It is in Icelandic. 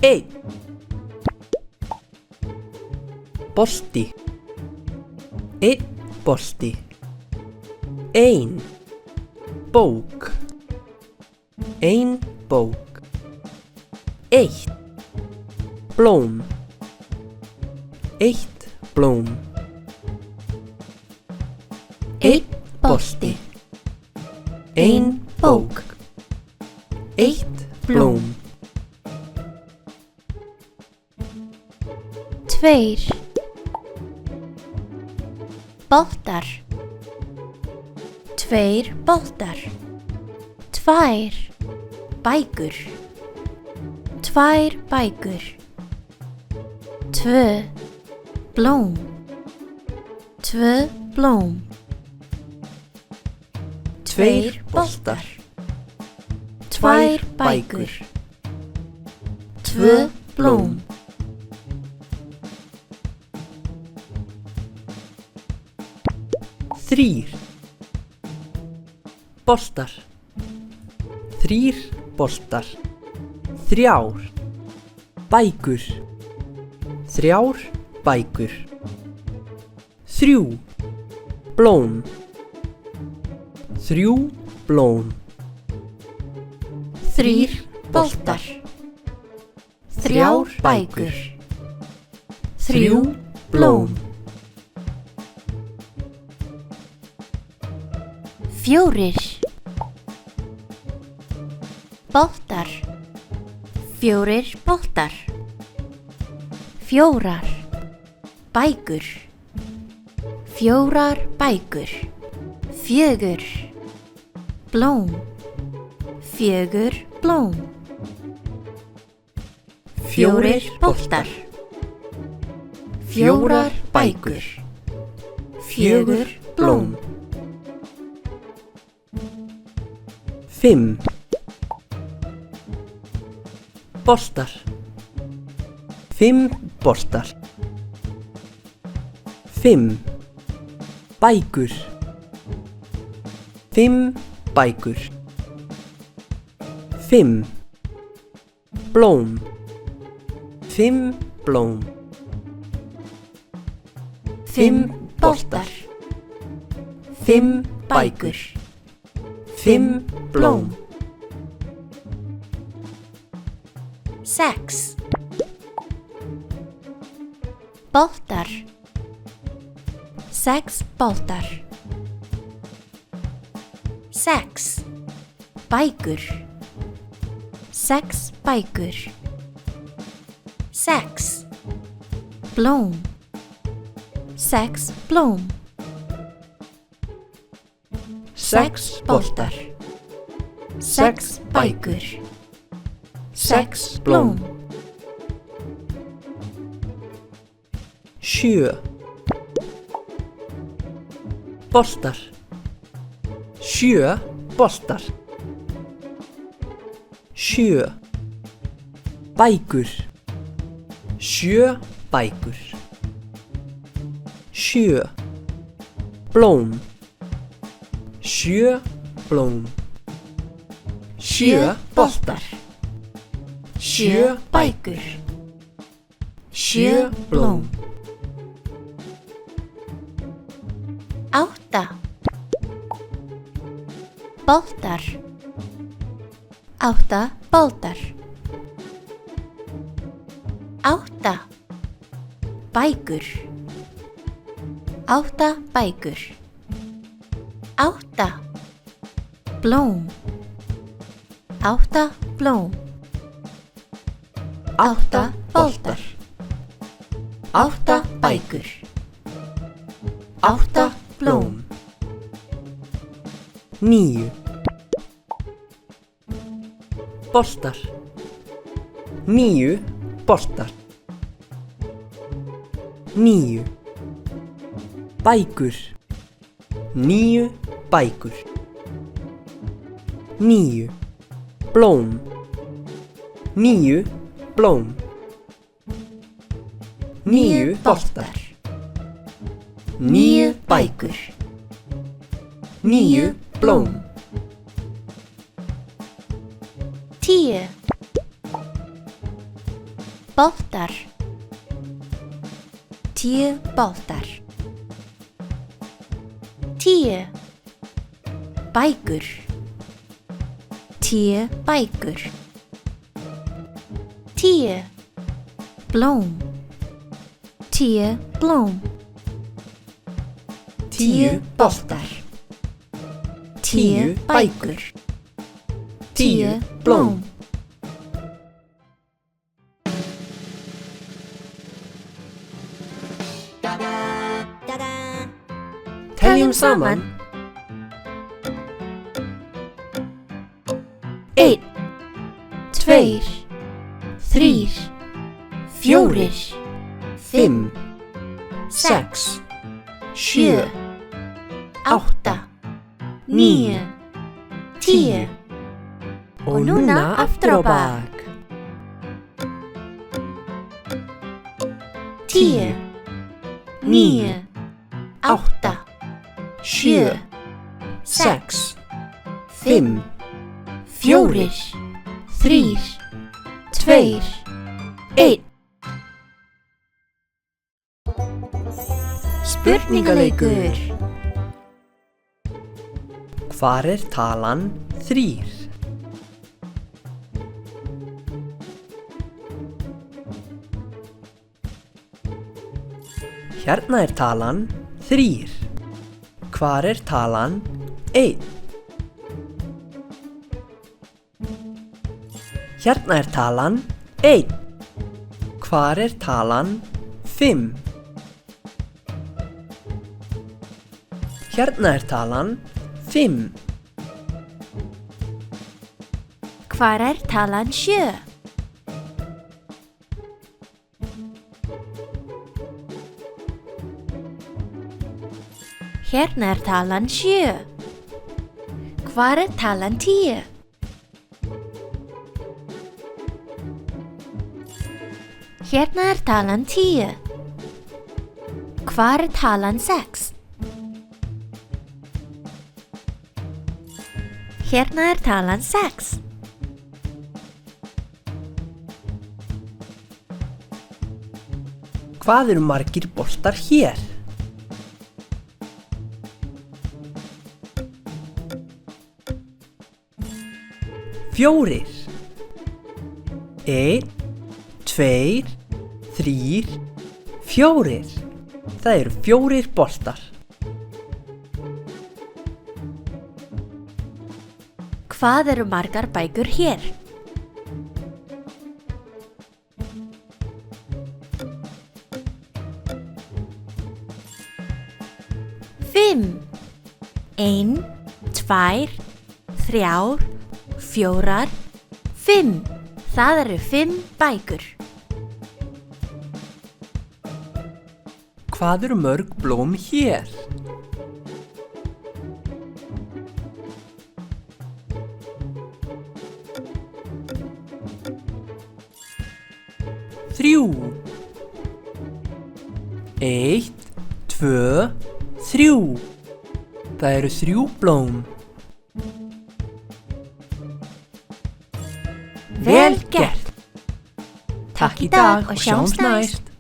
Einn. Bolti. Einn bolti. Ein. Bók. Ein bók. Eitt. Blóm. Eitt blóm. Einn bolti. Ein bók. Eitt blóm. Tveir. Boltar. Tveir boltar. Tvær. Bækur. Tvær bækur. Tvö. Blóm. Tvö blóm. Tveir boltar. Tvær bækur. Tvö blóm. Þrír. Boltar. Þrír boltar. Þrjár. Bækur. Þrjár bækur. Þrjú. Blóm. Þrjú blóm. Þrír boltar. Þrjár bækur. Þrjú blóm. Fjórir. Boltar. Fjórir boltar. Fjórar. Bækur. Fjórar bækur. Fjögur. Blóm. Fjögur blóm. Fjórir boltar. Fjórar bækur. Fjögur blóm. Fimm. Boltar. Fimm boltar. Fimm. Bækur. Fimm bækur. Fimm. Blóm. Fimm blóm. Fimm boltar. Fimm bækur. Fimm blóm. Sex. Boltar. Sex boltar. Sex. Bækur. Sex bækur. Sex. Blóm. Sex blóm. Sex boltar. Sex bækur. Sex blóm. Sjö. Boltar. Sjö boltar. Sjö. Bækur. Sjö bækur. Sjö. Blóm. Sjö blóm. Sjö boltar. Sjö bækur. Sjö blóm. Átta. Boltar. Átta boltar. Átta. Bækur. Átta bækur. Átta. Blóm. Átta blóm. Átta boltar. Átta bækur. Átta blóm. Níu. Boltar. Níu boltar. Níu. Bækur. Níu bækur. Níu. Blóm. Níu blóm. Níu boltar. Níu bækur. Níu blóm. 10. boltar. 10 boltar. 10 bækur. 10 bækur. 10 blóm. 10 blóm. 10 boltar. 10 bækur. 10 blóm. Teljum saman. 1 2 3 4 5, 6 7, 8 9 10 og núna aftur á bak. 10 9 8 7 6, 5, 4 3 2 1 Spurningaleikur. Hvar er talan 3? Hérna er talan 3. Hvar er talan 1? Hérna er talan 1. Hvar er talan 5? Hérna er talan 5. Hvar er talan 7? Hérna er talan 7. Hvar er talan 10? Hérna er talan 10. Hvar er talan 6? Hérna er talan 6. Hvað eru margir boltar hér? Fjórir. 1, 2, 3, 4. Það eru 4 boltar. Hvað eru margar bækur hér? 5 1 2 3 4 5 Það eru 5 bækur. Hvað eru mörg blóm hér? 3 1 2 3 Það eru 3 blóm. Vel gert! Takk í dag og sjáumst næst.